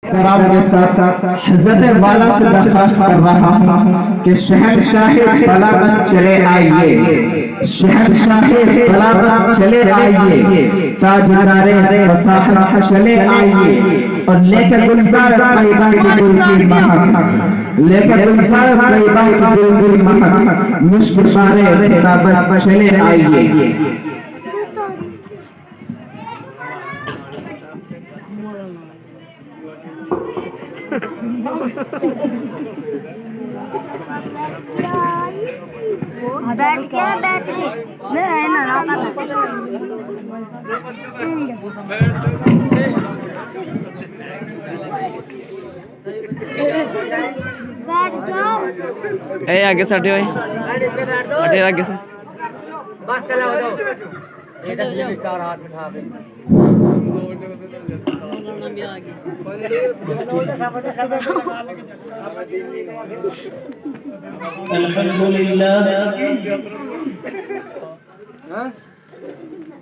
کرام کے ساتھ حضرت والا سے درخواست کر رہا ہوں کہ شہنشاہ بلاغت چلے آئیے، شہنشاہ بلاغت چلے آئیے، تاجدار فصاحت چلے آئیے اور لے کر گلزار طیبہ کی گل کی مہک، لے کر گلزار طیبہ کی گل کی مہک، مشک بارے خطابت چلے آئیے۔ بیٹھ کے نہیں بیٹھ جاؤ اے آگے سے ہٹے ہوئے ہٹے آگے سے بس چلا ہو جاؤ یہ چار ہاتھ بٹھا دیں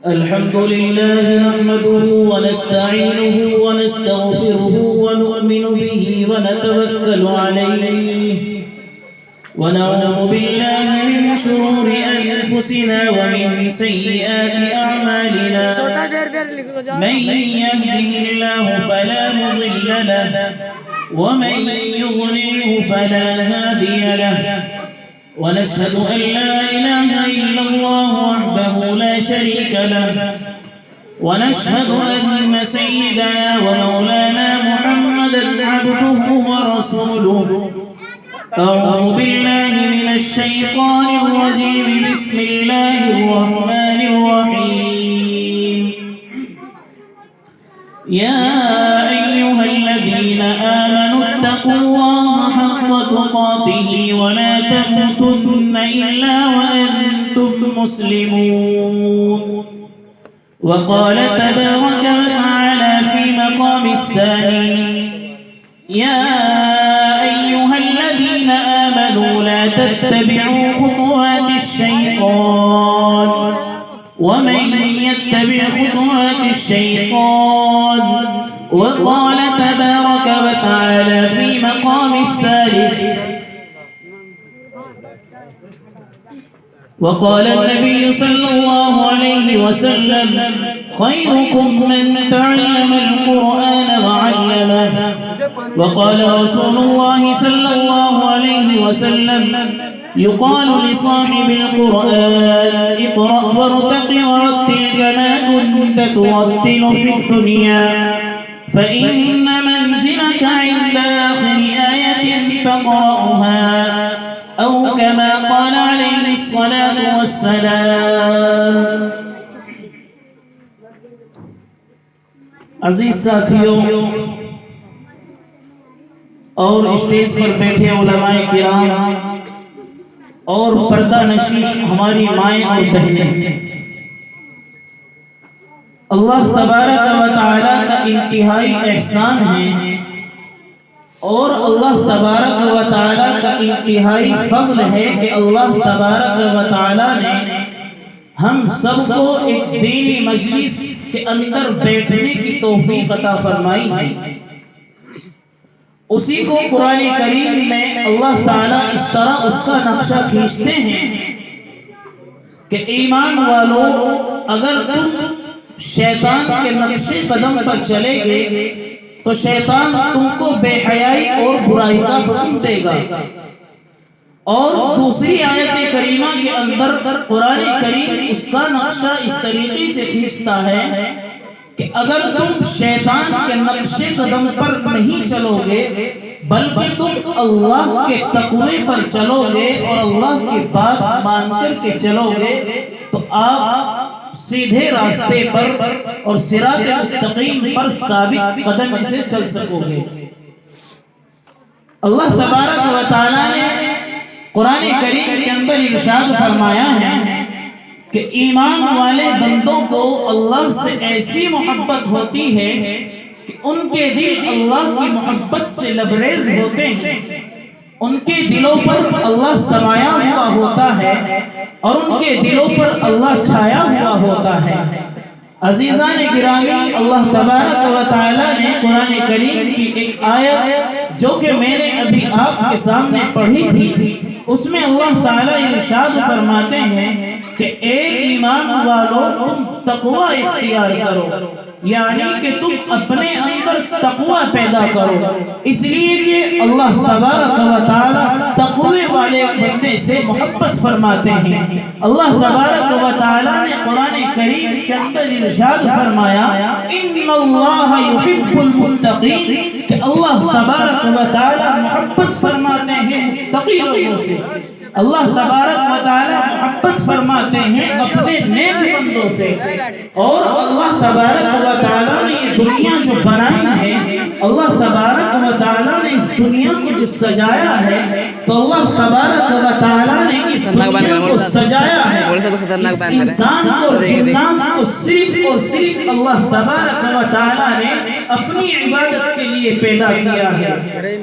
الحمد لله نحمده ونستعينه ونستغفره ونؤمن به ونتوكل عليه ونعوذ بالله من شرور أنفسنا ومن سيئات أعمالنا من يهده الله فلا مضل له ومن يضلله فلا هادي له ونشهد أن لا إله إلا الله وحده لا شريك له ونشهد أن سيدنا ومولانا محمدا عبده ورسوله أعوذ بالله من الشيطان الرجيم بسم الله الرحمن الرحيم يا أيها الذين آمنوا اتقوا الله حق تقاته ولا تموتن إلا وأنتم مسلمون وقال تبارك وتعالى في مقام الثاني يا أيها الذين آمنوا لا تتبعوا خطوات الشيطان ومن يتبع خطوات الشيطان وقال تبارك وتعالى في مقام الثالث وقال النبي صلى الله عليه وسلم خيركم من تعلم القرآن وعلمه وقال رسول الله صلى الله عليه وسلم يقال لصاحب القرآن اقرأ وارتق ورتل كما كنت ترتل في الدنيا فإن منزلك عند آخر آية تقرأها أو كما قال عليه الصلاة والسلام عزیز ساتھیوں اور اسٹیج پر بیٹھے علماء کرام اور پردہ نشین ہماری مائیں اور بہنیں، اللہ تبارک و تعالی کا انتہائی احسان ہے اور اللہ تبارک و تعالی کا انتہائی فضل ہے کہ اللہ تبارک و تعالی نے ہم سب کو ایک دینی مجلس کے اندر بیٹھنے کی توفیق عطا فرمائی ہے۔ اسی کو قرآن کریم میں اللہ تعالیٰ اس طرح اس کا نقشہ کھینچتے ہیں کہ ایمان والوں اگر تم شیطان کے نقش قدم پر چلے گے تو شیطان تم کو بے حیائی اور برائی کا حکم دے گا۔ اور دوسری آیت کریمہ کے اندر قرآن کریم اس کا نقشہ اس طریقے سے کھینچتا ہے کہ اگر تم شیطان کے نقش قدم پر نہیں چلو گے بلکہ تم اللہ کے تقوی پر چلو گے اور اللہ کی بات مان کر کے چلو گے تو آپ سیدھے راستے پر اور صراط مستقیم پر ثابت قدم سے چل سکو گے۔ اللہ تبارک و تعالیٰ نے قرآن کریم کے اندر ارشاد فرمایا ہے کہ ایمان والے بندوں کو اللہ سے ایسی محبت ہوتی ہے کہ ان کے دل اللہ کی محبت سے لبریز ہوتے ہیں، ان کے دلوں پر اللہ سمایا ہوا ہوتا ہے اور ان کے دلوں پر اللہ چھایا ہوا ہوتا ہے۔ عزیزان گرامی، اللہ تبارک و تعالی نے قرآن کریم کی ایک آیت جو کہ میں نے ابھی آپ کے سامنے پڑھی تھی، اس میں اللہ تعالی ارشاد فرماتے ہیں کہ اے ایمان والو تم تقوی اختیار کرو، یعنی کہ تم اپنے اندر تقوی پیدا کرو، اس لیے کہ اللہ تبارک و تعالی تقوی والے بندے سے محبت فرماتے ہیں۔ اللہ تبارک و تعالی نے قرآن کریم کے اندر ارشاد فرمایا ان اللہ یحب المتقین، کہ اللہ تبارک و تعالی محبت فرماتے ہیں متقی لوگوں سے۔ اللہ تبارک و تعالی محبت فرماتے ہیں اپنے نیک بندوں سے، اور اللہ تبارک و تعالی نے یہ دنیا جو بنائی ہے، اللہ تبارک و تعالی نے اس دنیا کو جو سجایا ہے، تو اللہ تبارک و تعالی نے اس دنیا کو سجایا ہے، اس انسان کو جنات کو صرف اور صرف اللہ تبارک و تعالی نے اپنی عبادت کے لیے پیدا کیا ہے۔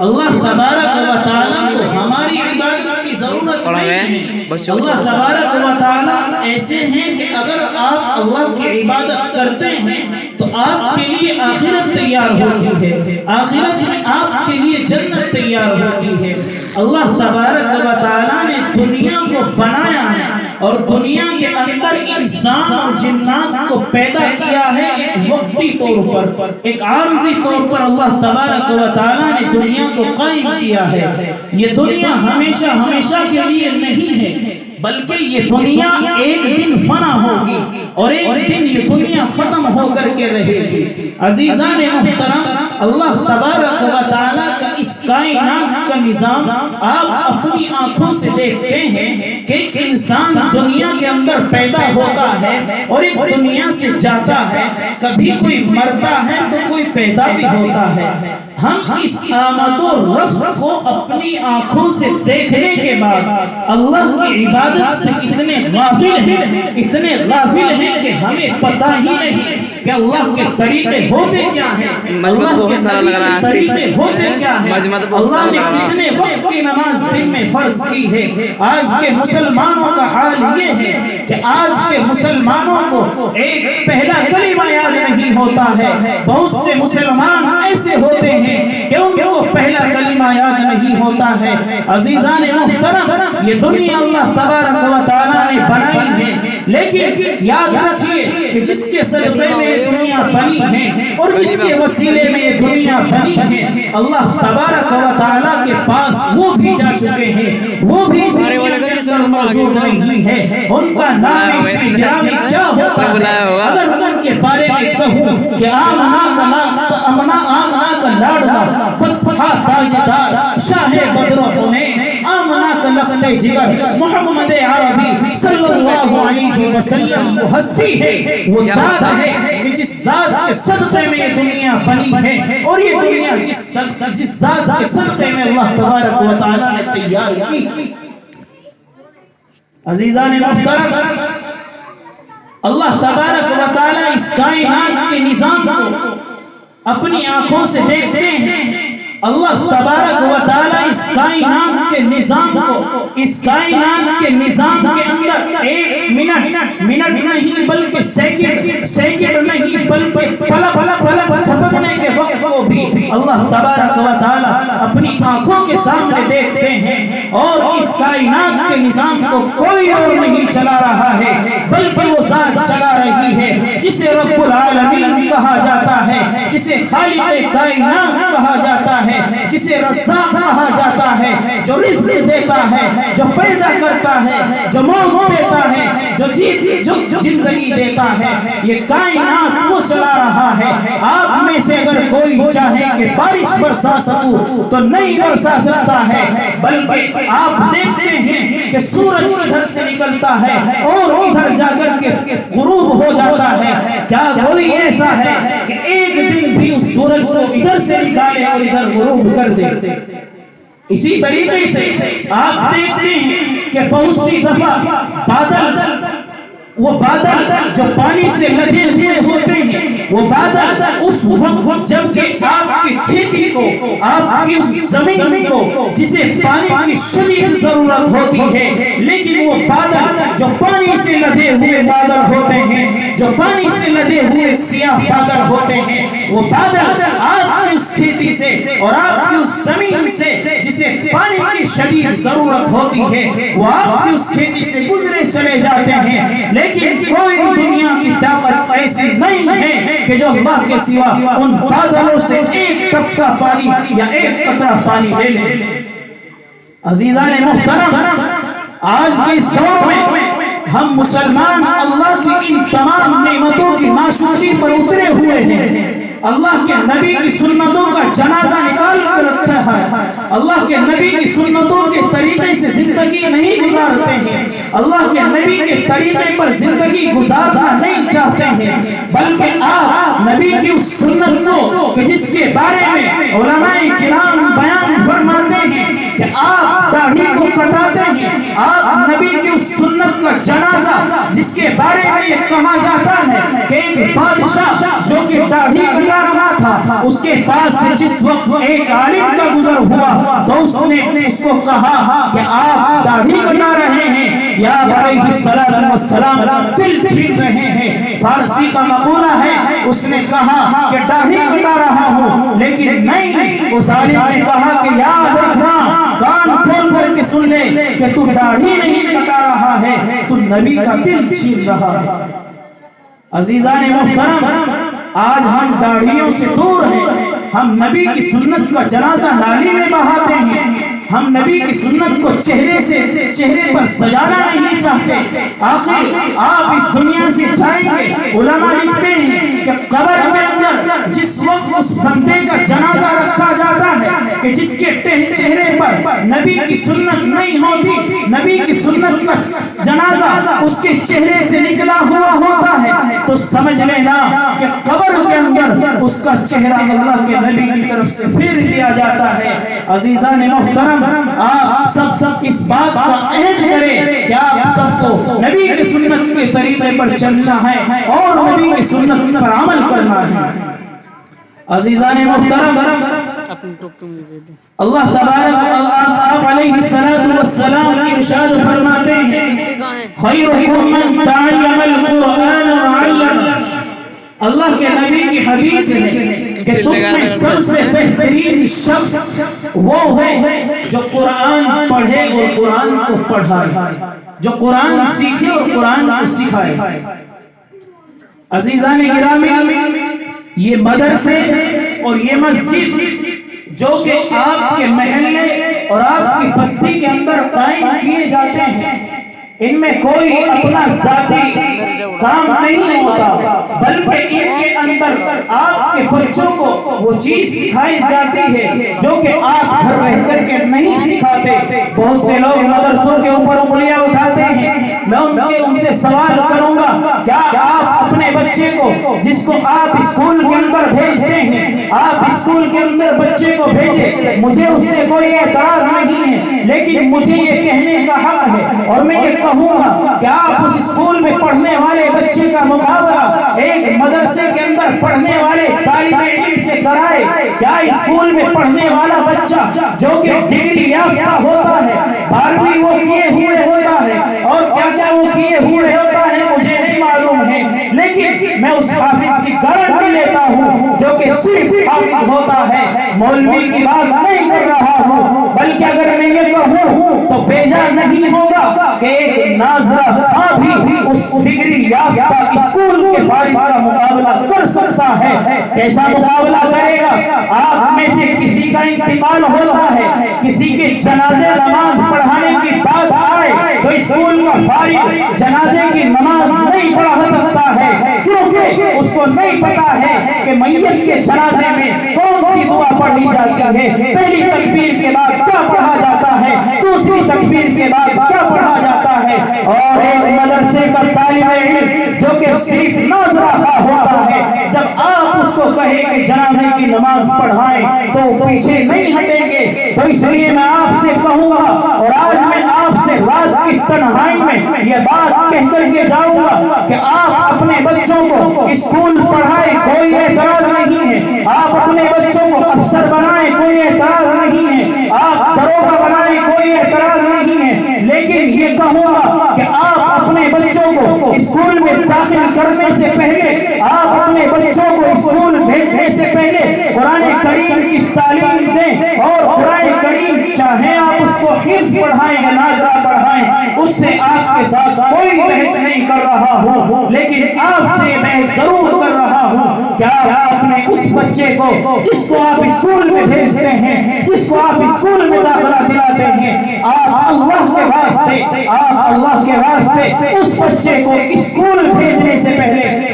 اللہ تبارک و تعالی کو ہماری عبادت کی ضرورت نہیں ہے۔ اللہ تبارک و تعالی ایسے ہیں کہ اگر آپ اللہ کی عبادت کرتے ہیں تو آپ کے لیے آخرت تیار ہوتی ہے، آخرت میں آپ کے لیے جنت تیار ہوتی ہے۔ اللہ تبارک و تعالی نے دنیا کو بنایا ہے اور دنیا کے اندر انسان اور جنات کو پیدا کیا ہے ایک وقتی طور پر، ایک عارضی طور پر اللہ تبارک و تعالی نے دنیا کو قائم کیا ہے۔ یہ دنیا ہمیشہ ہمیشہ کے لیے نہیں ہے، بلکہ یہ دنیا ایک دن فنا ہوگی اور ایک دن یہ دنیا ختم ہو کر کے رہے گی۔ عزیزان محترم، اللہ تبارک و تعالی کا اس کائنات کا نظام آپ اپنی آنکھوں سے دیکھتے ہیں کہ ایک انسان دنیا کے اندر پیدا ہوتا ہے اور ایک دنیا سے جاتا ہے، کبھی کوئی مرتا ہے تو کوئی پیدا بھی ہوتا ہے۔ ہم اس آمد و رفت کو اپنی آنکھوں سے دیکھنے کے بعد اللہ کی عبادت سے اتنے غافل ہیں کہ ہمیں پتہ ہی نہیں کہ اللہ کے طریقے ہوتے کیا ہیں، اللہ کے طریقے ہوتے کیا ہیں، اللہ نے کتنے وقت کی نماز دن میں فرض کی ہے۔ آج کے مسلمانوں کا حال یہ ہے کہ آج کے مسلمانوں کو ایک پہلا کلمہ یاد نہیں ہوتا ہے۔ بہت سے مسلمان ایسے ہوتے ہیں کہ ان کو پہلا کلمہ یاد نہیں ہوتا ہے۔ عزیزان محترم، یہ دنیا اللہ تبارک و تعالی نے بنائی ہے، لیکن یاد رکھیے کہ جس کے صدقے میں یہ دنیا بنی ہے اور جس کے وسیلے میں یہ دنیا بنی ہے، اللہ تبارک و تعالی کے پاس وہ بھی جا چکے ہیں، وہ بھی موجود نہیں ہے۔ ان کا نام گرامی کیا ہوتا ہے؟ اگر ان کے بارے میں کہوں کہ آمنا کا لاڈلا بدفہ تاجدار شاہ بدر حنین، آمنا کا لخت جگر محمد عربی صلی اللہ علیہ وسلم، وہ ہستی ہے، وہ ذات ہے کہ جس ذات کے صدقے میں یہ دنیا بنی ہے، اور یہ دنیا جس ذات کے صدقے میں اللہ تبارک و تعالی نے تیار کی۔ عزیزان محترم، اللہ تبارک و تعالی اس کائنات کے نظام کو اپنی آنکھوں سے دیکھتے ہیں۔ اللہ تبارک و تعالی اس کائنات کے نظام کو، اس کائنات کے نظام کے اندر ایک منٹ نہیں بلکہ سیکنڈ نہیں بلکہ پلک جھپکنے کے وقت کو بھی اللہ تبارک و تعالی اپنی آنکھوں کے سامنے دیکھتے ہیں، اور اس کائنات کے نظام کو کوئی اور نہیں چلا رہا ہے بلکہ وہ ذات چلا رہی ہے جسے رب العالمین کہا جاتا ہے، جسے خالق کائنات کہا جاتا ہے، جسے رزاق کہا جاتا ہے، جو رزق دیتا ہے، جو پیدا کرتا ہے، جو موت دیتا ہے، جو زندگی دیتا ہے۔ یہ کائنات وہ چلا رہا ہے۔ آپ میں سے اگر کوئی چاہے کہ بارش برسا سکوں تو نہیں برسا سکتا ہے، بلکہ آپ دیکھتے ہیں کہ سورج ادھر سے نکلتا ہے اور ادھر جا کر کے غروب ہو جاتا ہے۔ کیا کوئی ایسا ہے کہ ایک دن بھی اس سورج کو ادھر سے نکالے اور ادھر غروب کر دے؟ اسی طریقے سے آپ دیکھتے ہیں کہ بہت سی دفعہ بادل وہ بادل جو پانی سے لدے ہوئے ہوتے ہیں، وہ بادل اس وقت جب کہ آپ کی کھیتی کو، آپ کی اس زمین کو جسے پانی کی شدید ضرورت ہوتی ہے، لیکن وہ بادل جو پانی سے لدے ہوئے بادل ہوتے ہیں، جو پانی سے لدے ہوئے سیاہ بادل ہوتے ہیں، وہ بادل آپ کی اس کھیتی سے اور آپ کی اس زمین سے جسے پانی کی شدید ضرورت ہوتی ہے، وہ آپ کی اس کھیتی سے گزرے چلے جاتے ہیں، لیکن کوئی دنیا کی طاقت ایسی نہیں ہے کہ جو اللہ کے سوا ان بادلوں سے ایک ٹپکا پانی یا ایک قطرہ پانی لے لے۔ عزیزان محترم، آج کے اس دور میں ہم مسلمان اللہ کی ان تمام نعمتوں کی ناشکری پر اترے ہوئے ہیں۔ اللہ کے نبی کی سنتوں کا جنازہ نکال کر رکھا ہے، اللہ کے نبی کی سنتوں کے طریقے سے زندگی نہیں گزارتے ہیں، اللہ کے نبی کے طریقے پر زندگی گزارنا نہیں چاہتے ہیں، بلکہ آپ نبی کی اس سنت کو کہ جس کے بارے میں علماء کرام بیان فرماتے ہیں کہ آپ داڑھی کو کٹاتے ہیں، آپ نبی کی اس سنت کا جنازہ جس کے بارے میں یہ کہا جاتا ہے کہ ایک بادشاہ جو کہ داڑھی کٹا رہا تھا، اس کے پاس سے جس وقت ایک عالم کا گزر ہوا تو اس نے اس کو کہا کہ آپ داڑھی کٹا رہے ہیں یا علیہ السلام دل چھین رہے ہیں۔ فارسی کا مقولہ ہے، اس نے کہا کہ داڑھی کٹا رہا ہوں، لیکن نہیں، اس عالم نے کہا کہ یاد رکھنا، کان کھول کر کے سن لے کہ تو داڑھی نہیں کٹا رہا ہے، تو نبی کا دل چھین رہا ہے۔ عزیزان محترم، آج ہم داڑھیوں سے دور ہیں، ہم نبی کی سنت کا جنازہ نالی میں بہاتے ہیں، ہم نبی کی سنت کو چہرے پر سجانا نہیں چاہتے۔ آخر آپ اس دنیا سے جائیں گے، علماء لکھتے ہیں کہ قبر کے اندر جس وقت اس بندے کا جنازہ رکھا جاتا ہے کہ جس کے چہرے پر نبی کی سنت نہیں ہوتی، نبی کی سنت کا جنازہ اس کے چہرے سے نکلا ہوا ہوتا ہے، تو سمجھ لینا کہ قبر کے اندر اس کا چہرہ اللہ کے نبی کی طرف سے پھیر دیا جاتا ہے۔ عزیزان محترم، آپ سب اس بات کا عہد کریں کہ آپ سب کو نبی کی سنت کے طریقے پر چلنا ہے اور نبی کی سنت پر عمل کرنا ہے۔ عزیزان محترم، اللہ تبارک و علیہ السلام ارشاد فرماتے ہیں خیرکم من تعلم القرآن وعلم۔ اللہ کے نبی کی حدیث ہے کہ تم میں سب سے بہترین شخص وہ ہے جو قرآن پڑھے اور قرآن کو پڑھائے، جو قرآن سیکھے اور قرآن کو سکھائے۔ عزیزان گرامی، یہ مدرسے اور یہ مسجد جو کہ آپ کے محلے اور آپ کی بستی کے اندر قائم کیے جاتے ہیں، ان میں کوئی اپنا ذاتی کام نہیں ہوتا، بلکہ ان کے اندر آپ کے بچوں کو وہ چیز سکھائی جاتی ہے جو کہ آپ گھر رہ کر کے نہیں سکھاتے۔ بہت سے لوگ مدرسوں کے اوپر انگلیاں اٹھاتے ہیں، میں ان سے سوال کروں گا، کیا آپ اپنے بچے کو جس کو آپ اسکول کے اندر بھیجتے ہیں، آپ اسکول کے اندر بچے کو بھیجیں، مجھے اس سے کوئی اعتراض نہیں ہے، لیکن مجھے یہ کہنے کا حق ہے اور میں یہ کہوں گا کہ آپ اس اسکول میں پڑھنے والے بچے کا مقابلہ ایک مدرسے کے اندر پڑھنے والے طالب علم سے کرائے۔ کیا اسکول میں پڑھنے والا بچہ جو کہ ڈگری یافتہ ہوتا ہے، 12ویں وہ کیے ہوئے ہوتا ہے اور کیا وہ کیے ہوئے ہوتا ہے مجھے نہیں معلوم ہے، لیکن میں اس حافظ کی گارنٹی لیتا ہوں جو کہ صرف حافظ ہوتا ہے، مولوی کی بات نہیں کر رہا ہوں، بلکہ اگر میں یہ کہوں تو بیجا نہیں ہوگا کہ ایک ناظرہ خاں بھی اس ڈگری یافتہ اسکول کے فارغ کا مقابلہ کر سکتا ہے۔ کیسا مقابلہ کرے گا؟ آپ میں سے کسی کا انتقال ہوتا ہے، کسی کے جنازے نماز پڑھانے کی بات آئے تو اسکول کا فارغ جنازے کی نماز نہیں پڑھا سکتا ہے، کیونکہ اس کو نہیں پتا ہے کہ میت کے جنازے میں کون سی دعا پڑھی جاتی ہے، پہلی تکبیر کے بعد کیا پڑھا جاتا ہے، دوسری تکبیر کے بعد کیا پڑھا جاتا ہے۔ اور ایک مدرسے کا طالب علم جو کہ صرف ناظرہ ہوتا ہے، جب آپ اس کو کہیں کہ جنازے کی نماز پڑھائیں تو پیچھے نہیں ہٹیں گے۔ تو اس لیے میں آپ سے کہوں گا اور آج میں آپ آپ سے رات کی تنہائی میں یہ بات کہہ کر کے جاؤں گا کہ آپ اپنے بچوں کو اسکول پڑھائیں، کوئی اعتراض نہیں ہے، آپ اپنے بچوں کو افسر بنائیں، کوئی اعتراض نہیں ہے، آپ دروغہ بنائیں، کوئی اعتراض نہیں ہے، لیکن یہ کہوں گا کہ آپ اپنے بچوں کو اسکول میں داخل کرنے سے پہلے، آپ اپنے بچوں کو اسکول بھیجنے سے پہلے قرآن کریم کی تعلیم دیں، اور قرآن کریم چاہے آپ اس کو حفظ پڑھائیں یا ناظرہ پڑھائیں، اس سے آپ کے ساتھ کوئی بحث نہیں کر رہا ہوں، لیکن آپ سے میں ضرور کر رہا ہوں کہ آپ اپنے اس بچے کو جس کو آپ اسکول میں بھیجتے ہیں، جس کو آپ اسکول میں داخلہ دلاتے ہیں، آپ اللہ کے واسطے اس بچے کو اسکول بھیجنے سے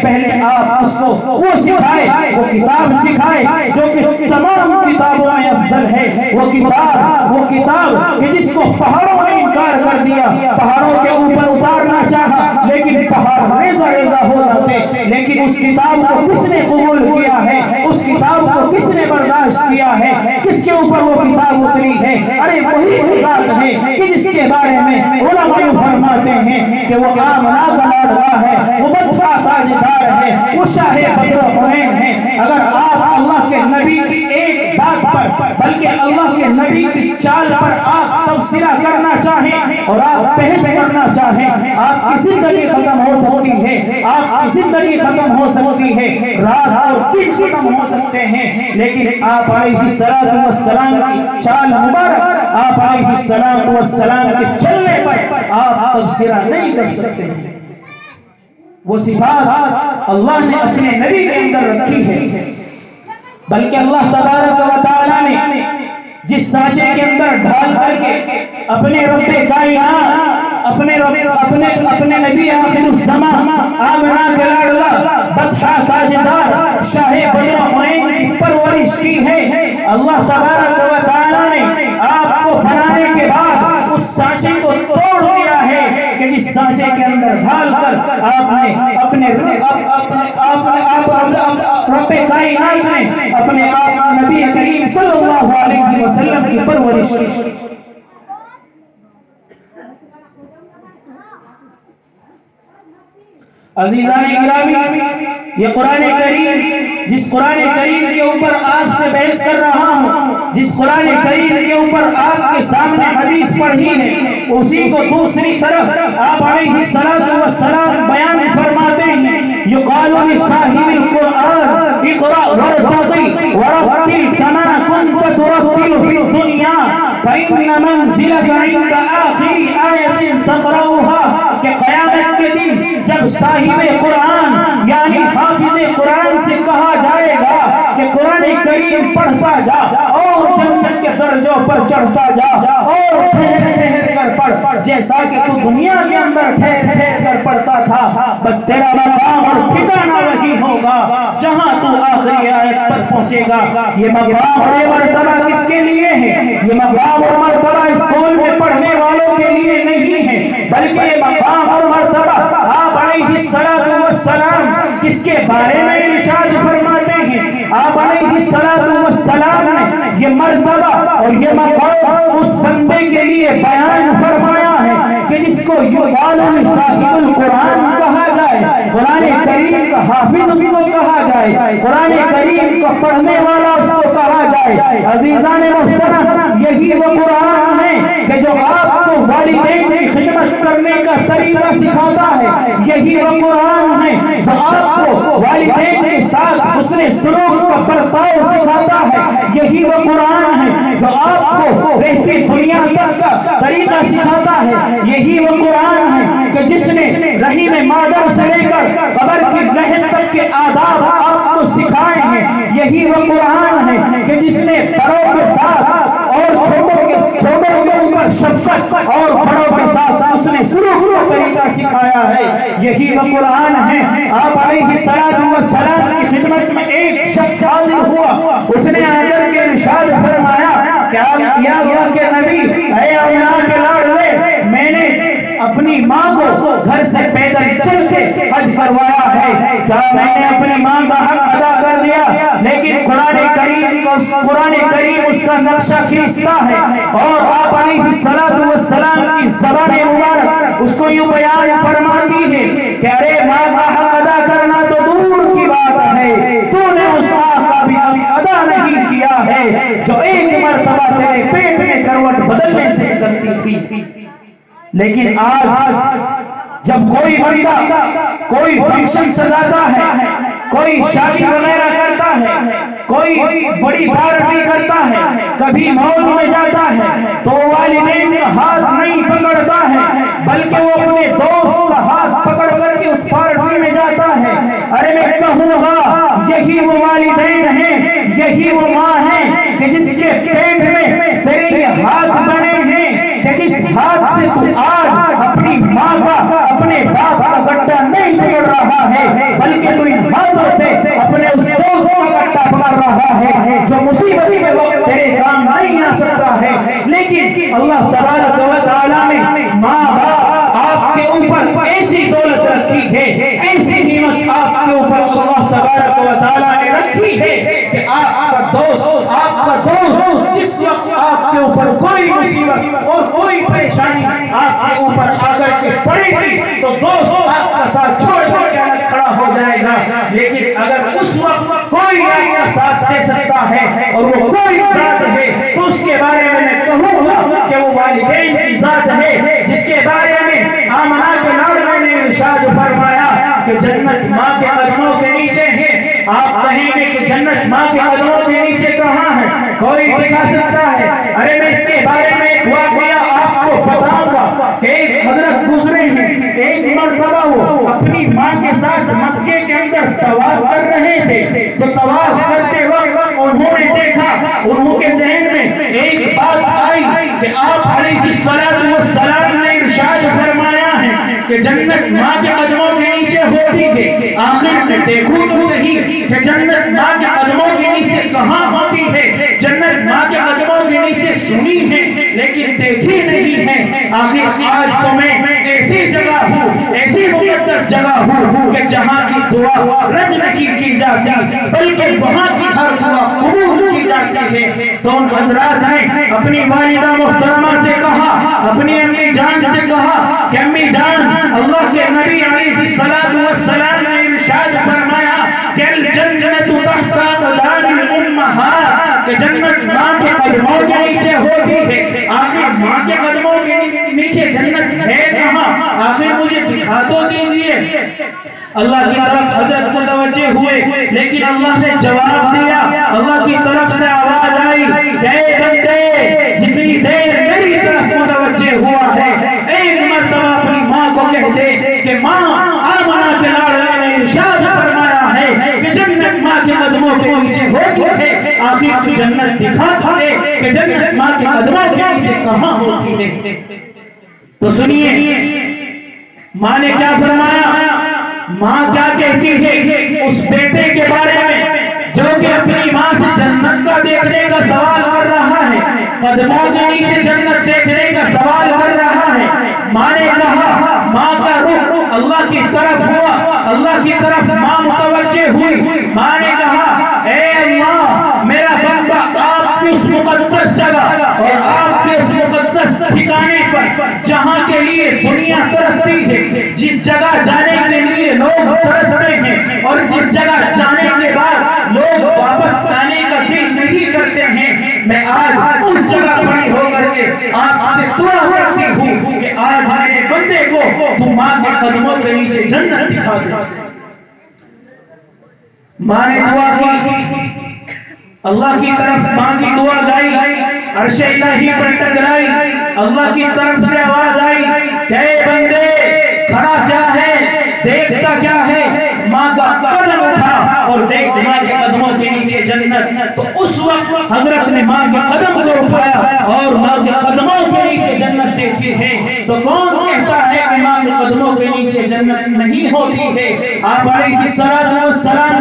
پہلے آپ اس کو وہ سکھائے، وہ کتاب سکھائے جو کہ تمام کتابوں میں افضل ہے، وہ کتاب کہ جس کو پہاڑوں نے انکار کر دیا، پہاڑوں کے اوپر اتارنا چاہا لیکن پہاڑ ریزہ ریزہ ہو جاتے، لیکن اس کتاب کو کس نے قبول کیا ہے، اس کتاب کو کس نے برداشت کیا ہے، کس کے اوپر وہ کتاب اتری ہے؟ ارے وہی ذات ہے کہ جس کے بارے میں علماء فرماتے ہیں کہ وہ آمنہ کا لاڈلا ہے، وہ بدخواہ تاجدار ہے، وہ شاہ بدر حنین ہے۔ اگر آپ اللہ کے نبی کی ایک بات پر بلکہ اللہ کے نبی کی چال پر آپ تبصرہ کرنا چاہیں اور آپ بحث کرنا چاہیں، آپ کی زندگی ختم ہو سکتی ہے، آپ کی زندگی ختم ہو سکتی ہے، رات اور دن ختم ہو سکتے ہیں، لیکن آپ علیہ السلام کی چال مبارک، آپ علیہ السلام کے چلنے پر آپ تبصرہ نہیں کر سکتے ہیں۔ وہ صفات اللہ نے اپنے نبی کے اندر رکھی ہے، بلکہ اللہ تبارک و تعالی نے جس سانچے کے اندر ڈھال کر کے اپنے رب کائنات، اپنے نبی آخر الزمان آمنہ کے لاڈلا بدخواہ تاجدار شاہ بدر حنین کی پرورش کی ہے، اللہ تبارک و تعالی نے آپ کو بنانے کے بعد اس سانچے کو توڑ دیا ہے کہ جس سانچے کے اندر ڈھال کر آپ نے اپنے رب کائنات نے اپنے آپ نبی کریم صلی اللہ علیہ وسلم کی پرورش کی۔ عزیزان گرامی، یہ قرآن کریم، جس قرآن کریم کے اوپر آپ سے بحث کر رہا ہوں، جس قرآن کریم کے اوپر آپ کے سامنے حدیث پڑھی ہے، اسی کو دوسری طرف آپ علیہ السلام بیان فرماتے ہیں، یقال لصاحب القرآن اقرأ وارتقی ورتل کما كنت ترتل فی الدنیا فإن منزلك عند آخر آیت تقرأها، کہ قیامت کے دن جب صاحب قرآن یعنی حافظ قرآن سے کہا جائے گا کہ قرآن کریم پڑھتا جا اور جنت کے درجوں پر چڑھتا جا اور ٹھہر ٹھہر کر پڑھ، جیسا کہ تو دنیا کے اندر ٹھہر ٹھہر کر پڑھتا تھا، بس تیرا مقام اور ٹھکانہ وہی ہوگا جہاں تو آخری آیت پر پہنچے گا۔ یہ مقام اور مرتبہ کس کے لیے ہے؟ یہ مقام اور مرتبہ اسکول میں پڑھنے والوں کے لیے نہیں ہے، بلکہ یہ مقام اور مرتبہ آپ علیہ السلام جس کے بارے میں ارشاد فرماتے ہیں، آپ علیہ السلام نے یہ مرتبہ اور یہ مقام اس بندے کے لیے بیان فرمایا ہے کہ جس کو یقال لصاحب القرآن کہا جائے، قرآن کریم کا حافظ اس کو کہا جائے، قرآن کریم کو پڑھنے والا اس کو کہا جائے۔ عزیزان محترم، یہی وہ قرآن ہے کہ جو آپ کو والدین کی خدمت کرنے کا طریقہ سکھاتا ہے، یہی وہ قرآن ہے جو آپ کو والدین کے ساتھ حسن سلوک کا برتاؤ سکھاتا ہے، یہی وہ قرآن ہے جو آپ کو رہتی دنیا تک کا طریقہ سکھاتا ہے، یہی وہ قرآن ہے کہ جس نے رحم مادر سے لے کر قبر کی رحم تک کے آداب آپ کو سکھائے ہیں، یہی وہ قرآن ہے کہ جس نے بڑوں کے ساتھ اور چھوٹوں کے اوپر شفقت اور بڑوں کے ساتھ اس نے سلوک کا طریقہ سکھایا ہے، یہی وہ قرآن ہے۔ آپ علیہ السلام کی خدمت میں ایک شخص حاضر ہوا، اس نے آ کر کے ارشاد فرمایا کہ یا اللہ کے نبی، اے اللہ کے لاڈلے، میں نے اپنی ماں کو گھر سے پیدل چل کے حج کروایا ہے؟ کیا میں نے اپنی ماں کا حق ادا کر دیا؟ لیکن قرآن کریم اس کا نقشہ کھینچتا ہے اور آپ علیہ السلام کی زبان مبارک اس کو یوں بیان فرماتی ہے کہ ارے ماں کا حق ادا کرنا تو دور کی بات ہے، تو نے اس حق کا بھی ادا نہیں کیا ہے جو ایک مرتبہ تیرے پیٹ میں کروٹ بدلنے سے کرتی تھی۔ لیکن آج جب کوئی بندہ کوئی فنکشن سجاتا ہے، کوئی شادی وغیرہ کرتا ہے، کوئی بڑی پارٹی کرتا ہے، کبھی مال میں جاتا ہے تو والدین کا ہاتھ نہیں پکڑتا ہے بلکہ وہ اپنے دوست کا ہاتھ پکڑ کر کے اس پارٹی میں جاتا ہے۔ ارے میں کہوں گا یہی وہ والدین ہیں، یہی وہ ماں ہیں کہ جس کے پیٹ میں تیرے یہ ہاتھ بنے ہیں، کہ جس ہاتھ سے تو آج اپنی ماں کا اپنے باپ کا گٹا نہیں پکڑ رہا ہے بلکہ تو ان ہاتھوں سے اپنے اس دوست کا گٹا پکڑ رہا ہے جو مصیبت کے وقت تیرے کام نہیں آ سکتا ہے۔ لیکن اللہ تبارک و تعالیٰ نے ماں باپ آپ کے اوپر ایسی دولت رکھی ہے، ایسی نعمت آپ کے اوپر اللہ تبارک و تعالیٰ نے رکھی ہے کہ آپ کا دوست جس وقت آپ کے اوپر کوئی مصیبت اور کوئی پریشانی آپ کے اوپر آ کر کے پڑے گی تو دوست آپ کا ساتھ چھوڑ کر کے الگ کھڑا ہو جائے گا۔ لیکن اگر اس وقت کوئی آپ کا ساتھ دے سکتا ہے اور وہ کوئی ذات ہے تو اس کے بارے میں کہوں گا کہ وہ والدین کی ذات ہے، جس کے بارے میں آمنہ کے لاڈلے نے ارشاد فرمایا کہ جنت ماں کے قدموں کے نیچے ہے۔ آپ کہیں گے کہ جنت ماں کے قدموں کے نیچے کہاں ہے؟ کوئی دکھا سکتا ہے؟ ارے میں اس کے بارے میں ایک واقعہ آپ کو بتاؤں گا کہ ایک حضرت گزرے ہیں، ایک مرتبہ وہ اپنی ماں کے ساتھ مکے کے اندر طواف کر رہے تھے تو طواف کرتے وقت انہوں نے دیکھا، انہوں کے ذہن میں ایک بات آئی کہ آپ علیہ السلام نے ارشاد فرمایا ہے کہ جنت ماں کے قدموں کے نیچے ہوتی ہے۔ آخر میں دیکھوں تو صحیح کہ جنت ماں کے قدموں کے نیچے کہاں ہوتی ہے؟ جنت ماں کے قدموں کے نیچے سنی ہے لیکن دیکھی نہیں ہے۔ آخر آج تو میں ایسی جگہ ہوں، ایسی مقدس جگہ ہوں کہ جہاں کی دعا رد نہیں کی جاتی بلکہ وہاں کی ہر دعا قبول کی جاتی ہے۔ تو ان حضرات نے اپنی والدہ محترمہ سے کہا، اپنی امی جان سے کہا کہ امی جان، اللہ کے نبی علیہ السلام نے ارشاد فرمایا کہ الجنت تحت اقدام الامہات، کہ جنت ماں کے قدموں کے نیچے ہوتی ہے۔ آخر ماں کے قدموں کے نیچے جنت ہے کہاں؟ آخر مجھے دکھا تو دیجیے۔ اللہ کی طرف حضرت متوجہ ہوئے لیکن اللہ نے جواب دیا، اللہ کی طرف سے آواز آئی کہ اے بندے، جتنی دیر میری طرف متوجہ ہوا ہے ایک مرتبہ اپنی ماں کو کہہ دے کہ ماں، آمنہ کے لاڈلے نے ارشاد فرمایا ہے کہ جنت ماں کے قدموں کے نیچے ہوتی ہے۔ آخر تو جنت دکھا دے کہ جنت ماں کے قدموں کے نیچے کہاں ہوتی ہے۔ تو سنیے ماں نے کیا فرمایا، ماں کیا کہتی ہے اس بیٹے کے بارے میں جو کہ اپنی ماں سے جنت کا دیکھنے کا سوال کر رہا ہے، قدموں کے نیچے جنت دیکھنے کا سوال کر رہا ہے۔ ماں نے کہا، ماں کا رخ اللہ کی طرف ہوا، اللہ کی طرف ماں متوجہ ہوئی۔ ماں نے کہا، اے اللہ، میرا بندہ آپ کی اس مقدس جگہ اور آپ کے اس مقدس ٹھکانے پر جہاں کے لیے دنیا ترستی ہے، جس جگہ جانے کے لیے لوگ ترستے ہیں اور جس جگہ جانے کے بعد لوگ واپس آنے کا دل نہیں کرتے ہیں، میں آج اس جگہ کھڑی ہو کر کے آپ سے دعا کرتی ہوں کہ آج میرے بندے کو تو ماں کے قدموں کے نیچے جنت دکھا دے۔ ماں نے دعا کی، اللہ کی طرف ماں کی دعا گائی، عرش الہی پر ٹکرائی، اللہ کی طرف سے آواز آئی کہ اے بندے، کھڑا کیا ہے، دیکھتا کیا ہے؟ ماں کا قدم اٹھا اور دیکھ ماں کے قدموں کے نیچے جنت۔ تو اس وقت حضرت نے ماں کے قدم کو اٹھایا اور ماں کے قدموں کے نیچے جنت دیکھی ہے۔ تو کون کہتا ہے کہ ماں کے قدموں کے نیچے جنت نہیں ہوتی ہے؟ آپ علیہ السلام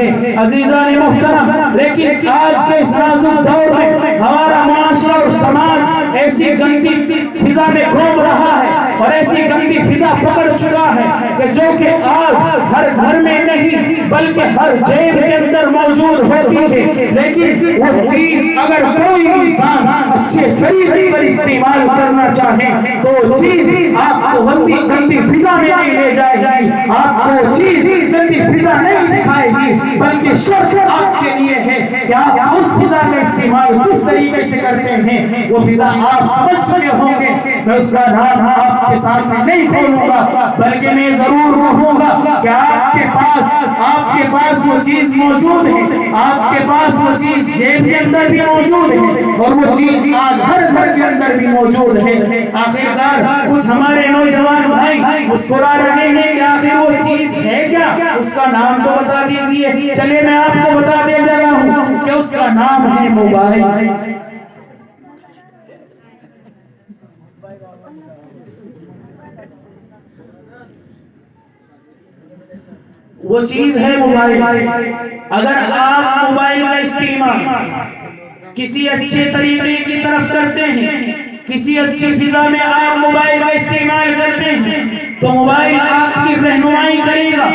ہے۔ عزیزان محترم، لیکن آج کے اس نازک دور میں ہمارا معاشرہ اور سماج ایسی گندی فضا میں گھوم رہا ہے اور ایسی گندی فضا پکڑ چکا ہے کہ جو کہ آج ہر گھر میں نہیں بلکہ ہر جیب کے اندر موجود ہوتی ہے، لیکن وہ چیز اگر کوئی انسان اچھے طریقے پر استعمال کرنا چاہے تو وہ چیز آپ کو گندی فضا میں نہیں لے جائے گی، آپ کو وہ چیز گندی فضا نہیں دکھائے گی، بلکہ شرط آپ کے لیے ہے کہ آپ اس فضا کا استعمال کس طریقے سے کرتے ہیں۔ وہ فضا آپ سمجھ چکے ہوں گے، میں اس کا نام آپ کے سامنے نہیں کھولوں گا، بلکہ میں ضرور کہوں گا کہ آپ کے پاس وہ چیز موجود ہے، آپ کے پاس وہ چیز جیب کے اندر بھی موجود ہے اور وہ چیز آج ہر گھر کے اندر بھی موجود ہے۔ آخرکار کچھ ہمارے نوجوان بھائی مسکرا رہے ہیں کہ آخر وہ چیز ہے کیا، اس کا نام تو بتا دیجئے۔ چلے میں آپ کو بتا دے جاتا ہوں کہ اس کا نام ہے موبائل۔ وہ چیز ہے موبائل۔ اگر آپ موبائل کا استعمال کسی اچھے طریقے کی طرف کرتے ہیں، کسی اچھی فضا میں آپ موبائل کا استعمال کرتے ہیں تو موبائل آپ کی رہنمائی کرے گا۔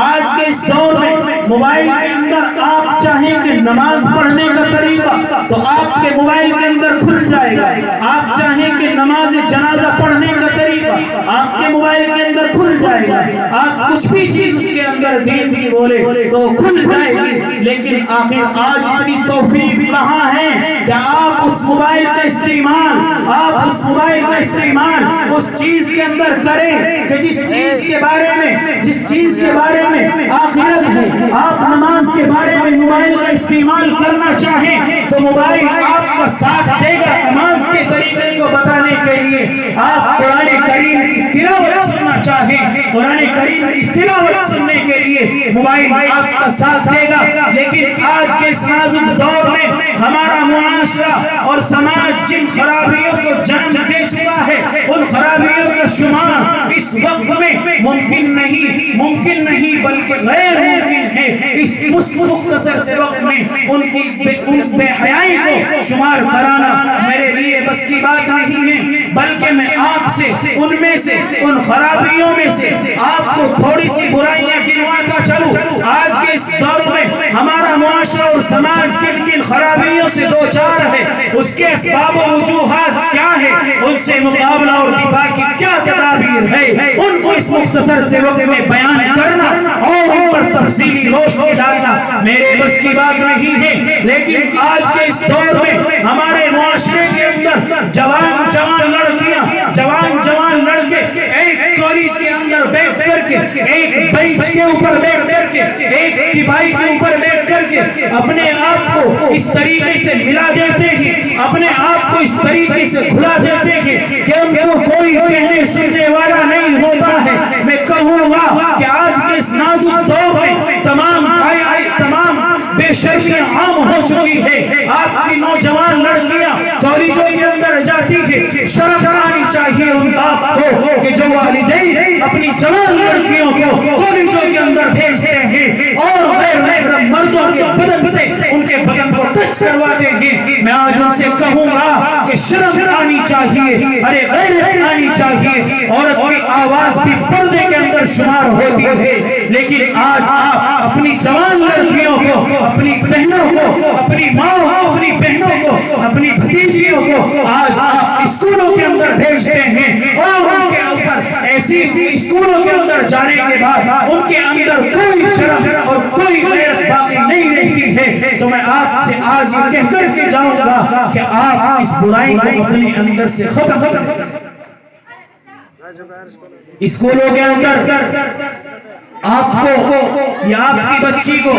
آج کے اس دور میں موبائل کے اندر آپ چاہیں کہ نماز پڑھنے کا طریقہ تو آپ کے موبائل کے اندر کھل جائے گا، آپ چاہیں کہ نماز جنازہ پڑھنے کا طریقہ آپ کے موبائل کے اندر کھل جائے گا، آپ کچھ بھی چیز اس کے اندر دین کی بولے تو کھل جائے گی۔ لیکن آخر آج اتنی توفیق کہاں ہے کہ آپ اس موبائل کا استعمال اس چیز کے اندر کریں کہ جس چیز کے بارے میں آخرت ہے۔ آپ نماز کے بارے میں موبائل کا استعمال کرنا چاہیں تو موبائل آپ کا ساتھ دے گا نماز کے طریقے کو بتانے کے لیے۔ آپ قرآن کریم کی تلاوت سننا چاہیں، قرآن کریم کی تلاوت سننے کے لیے موبائل آپ کا ساتھ دے گا۔ لیکن آج کے اس نازک دور میں ہمارا معاشرہ اور سماج جن خرابیوں کو جنم دے چکا ہے، ان خرابیوں کا شمار اس وقت میں ممکن نہیں بلکہ غیر ممکن ہے۔ اس مختصر سے وقت میں ان بے حیائی کو شمار کرانا میرے لیے بس کی بات نہیں ہے، بلکہ میں آپ سے ان خرابیوں میں سے آپ کو تھوڑی سی برائیاں گنواتا چلوں۔ آج کے اس دور میں ہمارا معاشرہ اور سماج کن خرابیوں سے دو چار ہے، اس کے اسباب و وجوہات کیا ہے، ان سے مقابلہ اور دفاع کی کیا تدابیر ہے، ان کو اس مختصر سے وقت میں بیان کرنا اور ان پر تفصیلی روشنی ڈالنا میرے بس کی بات نہیں ہے۔ لیکن آج کے اس دور میں ہمارے معاشرے کے اندر جوان لڑکیاں، جوان لڑکے ایک کالج کے اندر بیٹھ کر کے، ایک بینچ کے اوپر بیٹھ کر کے، ایک ٹیپائی کے اوپر بیٹھ کر کے اپنے آپ کو اس طریقے سے ملا دیتے ہیں، اپنے آپ کو اس طریقے سے کھلا دیتے ہیں کہ ان کو کوئی کہنے سننے والا نہیں ہوتا ہے۔ میں کہوں گا کہ آج کے اس نازک دور میں تمام بے شرمیاں عام ہو چکی ہے۔ آپ کی نوجوان لڑکیاں کالجوں کے اندر جاتی ہے، شرم آنی چاہیے ان باپ کو کہ جو والدین اپنی جوان لڑکیوں کو کالجوں کے اندر بھیجتے ہیں اور غیر محرم مردوں کے بدن سے ان کے بدن کو ٹچ کرواتے ہیں۔ میں آج ان سے کہوں گا کہ شرم آنی چاہیے، ارے غیرت آنی چاہیے۔ عورت کی آواز بھی پردے کے اندر شمار ہوتی ہے، لیکن آج آپ اپنی جوان لڑکیوں کو، اپنی بہنوں کو، اپنی ماں کو، اپنی بہنوں کو، اپنی بھتیجیوں کو آج آپ اسکولوں کے اندر بھیجتے ہیں اور ان کے اوپر ایسی اسکولوں کے اندر جانے کے بعد ان کے اندر کوئی شرم اور کوئی غیرت باقی نہیں رہتی ہے۔ تو میں آپ سے آج یہ کہہ کر کے جاؤں گا کہ آپ اس برائی کو اپنے اندر سے ختم کریں۔ اسکولوں کے اندر آپ کو یا آپ کی بچی کو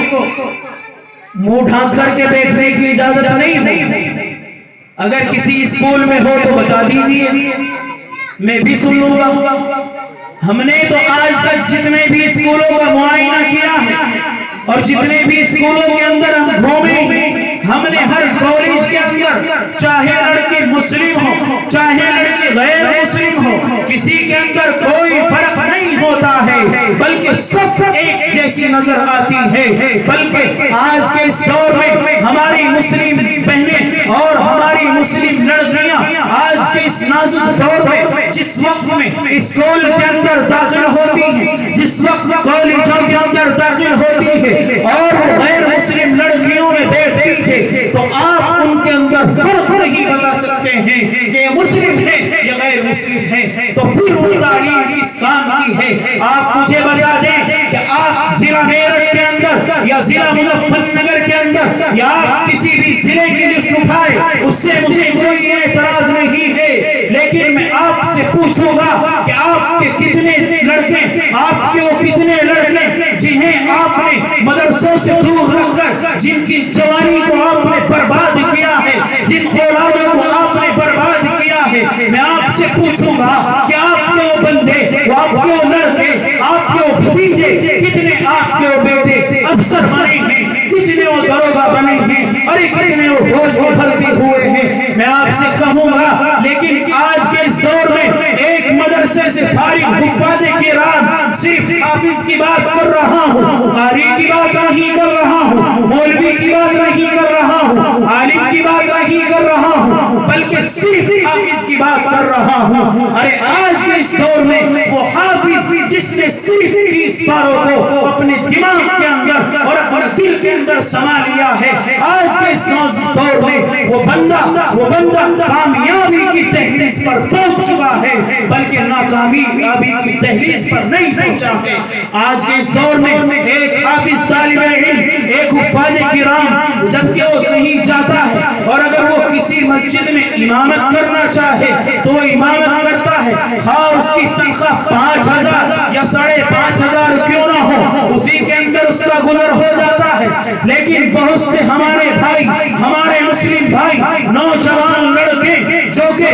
منہ ڈھانپ کر کے بیٹھنے کی اجازت نہیں ہے۔ اگر کسی اسکول میں ہو تو بتا دیجئے، میں بھی سن لوں گا۔ ہم نے تو آج تک جتنے بھی اسکولوں کا معائنہ کیا ہے اور جتنے بھی اسکولوں کے اندر ہم گھومے ہیں، ہم نے ہر کالج کے اندر چاہے لڑکے مسلم ہو چاہے لڑکے غیر مسلم ہو، کسی کے اندر کوئی فرق نہیں ہوتا ہے، بلکہ سب ایک جیسے جیسی نظر آتی ہے، بلکہ آج کے اس دور میں ہماری مسلم بہنیں اور ہماری مسلم لڑکیاں آج کے اس نازک دور میں جس وقت میں اسکول کے اندر داخل ہوتی ہیں، جس وقت کالجوں کے اندر داخل ہوتی ہے اور غیر مسلم لڑکیوں میں بیٹھتی ہے، تو آپ ان کے اندر فرق نہیں بتا سکتے ہیں کہ یہ مسلم ہے یا غیر مسلم ہے، تو پھر وہ تعلیم کس کام کی ہے؟ آپ مجھے بتا دیں کہ آپ ضلع میرٹھ کے اندر یا ضلع مظفر نگر کے اندر یا آپ کسی بھی ضلع کی لسٹ اٹھائے، اس سے مجھے کوئی اعتراض نہیں ہے، لیکن میں آپ سے پوچھوں گا کہ آپ کے کتنے لڑکے، آپ کے وہ کتنے لڑکے جنہیں آپ نے مدرسوں سے دور رکھ کر، جن کی جوانی کو آپ نے برباد کیا ہے، جن اولادوں کو آپ نے برباد کیا ہے، میں آپ سے پوچھوں گا کہ آپ کے وہ بندے، آپ کے وہ لڑکے، آپ کے وہ بھتیجے، کتنے آپ کے وہ بیٹے افسر بنے ہیں، کتنے وہ داروغہ بنے ہیں، ارے کتنے وہ فوج میں بھرتی ہوئے ہیں؟ میں آپ سے کہوں گا، لیکن آج کے اس دور میں ایک مدرسے سے فارغ حفاظ کرام صرف حافظ کی بات کر رہا ہوں، قاری کی بات نہیں کر رہا ہوں، مولوی کی بات نہیں کر رہا ہوں، عالم کی بات نہیں کر رہا ہوں، بلکہ صرف حافظ کی بات کر رہا ہوں۔ ارے آج کے اس دور میں وہ حافظ جس نے صرف 30 پاروں کو اپنے دماغ کے اندر اور اپنے دل کے اندر سما لیا ہے، آج کے اس نازک دور میں وہ بندہ کامیابی کی دہلیز پر پہنچ چکا ہے، بلکہ ناکامیابی کی دہلیز پر نہیں پہنچا ہے۔ آج کے اس دور میں ایک حافظ طالب علم، ایک حفاظ کرام جبکہ وہ کہیں جاتا ہے اور اگر وہ کسی مسجد میں امامت کرنا چاہے تو وہ امامت کرتا ہے، خواہ اس کی تنخواہ 5000 یا 5500 کیوں نہ ہو، اسی کے اندر اس کا گزر ہو جاتا ہے۔ لیکن بہت سے ہمارے بھائی، ہمارے مسلم بھائی، نوجوان لڑکے جو کہ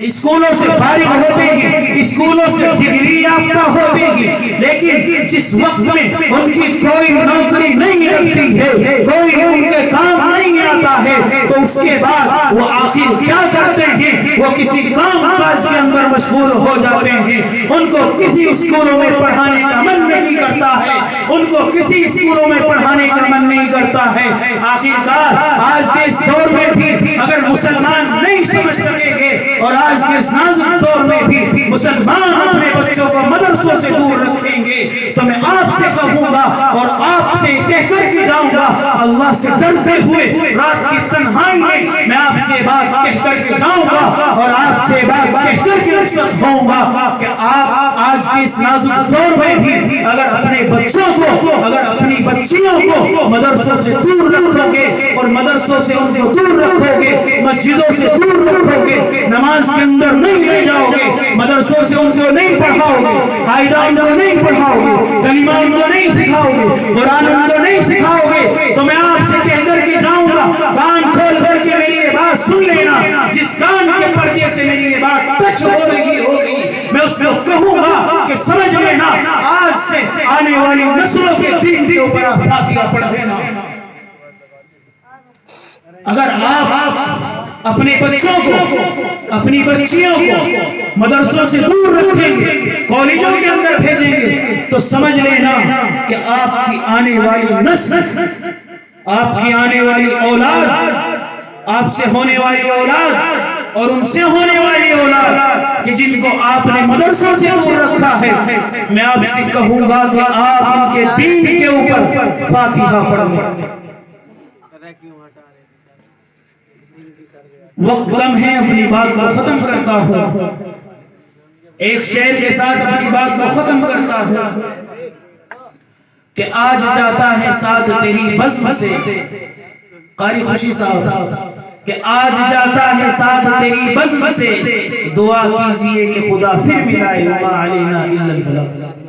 اسکولوں سے فارغ ہوتے ہیں، اسکولوں سے ڈگری یافتہ ہوتے ہیں، لیکن جس وقت میں ان کی کوئی نوکری نہیں لگتی ہے، کوئی ان کے کام نہیں آتا ہے، تو اس کے بعد وہ آخر کیا کرتے ہیں؟ وہ کسی کام کاج کے اندر مشغول ہو جاتے ہیں۔ ان کو کسی اسکولوں میں پڑھانے کا من نہیں کرتا ہے، ان کو کسی اسکولوں میں پڑھانے کا من نہیں کرتا ہے۔ آخرکار آج کے اس دور میں بھی اگر مسلمان نہیں سمجھ سکیں گے اور آج کے اس نازک دور میں بھی مسلمان اپنے بچوں کو مدرسوں سے دور رکھیں گے، تو میں آپ سے کہوں گا اور آپ سے کہہ کر کے جاؤں گا، اللہ سے ڈرتے ہوئے رات کی تنہائی میں آپ سے بات کہہ کر کے جاؤں گا اور آپ سے بات کہہ کر کے رخصت ہوں گا کہ آپ آج کے اس نازک دور میں بھی اگر اپنے بچوں کو، اگر اپنی بچیوں کو مدرسوں سے دور رکھو گے اور مدرسوں سے ان کو دور رکھو گے، مسجدوں سے دور رکھو گے، نماز کے اندر نہیں لے جاؤ گے، مدرسوں سے ان کو نہیں پڑھاؤ گے، قاعدہ ان کو نہیں پڑھاؤ گے، کلمہ ان کو نہیں سکھاؤ گے، قرآن ان کو نہیں سکھاؤ گے، تو میں آپ سے کہہ کر کے جاؤں گا، کان کھول کر کے میری یہ بات سن لینا، جس کان کے پردے سے میری یہ بات ٹچ ہو رہی ہوگی، میں اس کو کہوں گا کہ سمجھ لینا، آج سے آنے والی نسلوں کے دین کے اوپر آپ فاتحہ پڑھ دینا۔ اگر آپ اپنے بچوں کو، اپنی بچیوں کو مدرسوں سے دور رکھیں گے، کالجوں کے اندر بھیجیں گے، تو سمجھ لینا کہ آپ کی آنے والی نسل، آپ کی آنے والی اولاد، آپ سے ہونے والی اولاد اور ان سے ہونے والی اولاد کہ جن کو آپ نے مدرسوں سے دور رکھا ہے، میں آپ سے کہوں گا کہ آپ ان کے دین کے اوپر فاتحہ پڑھیں۔ وقت کم ہے، اپنی بات کو ختم کرتا ہوں، ایک شعر کے ساتھ اپنی بات کو ختم کرتا ہوں کہ آج جاتا ہے ساتھ تیری بزم سے، قاری خوشی صاحب، کہ آج جاتا ہے ساتھ تیری بزم سے، دعا کیجئے کہ خدا پھر ملائے وما علینا الا البلاغ۔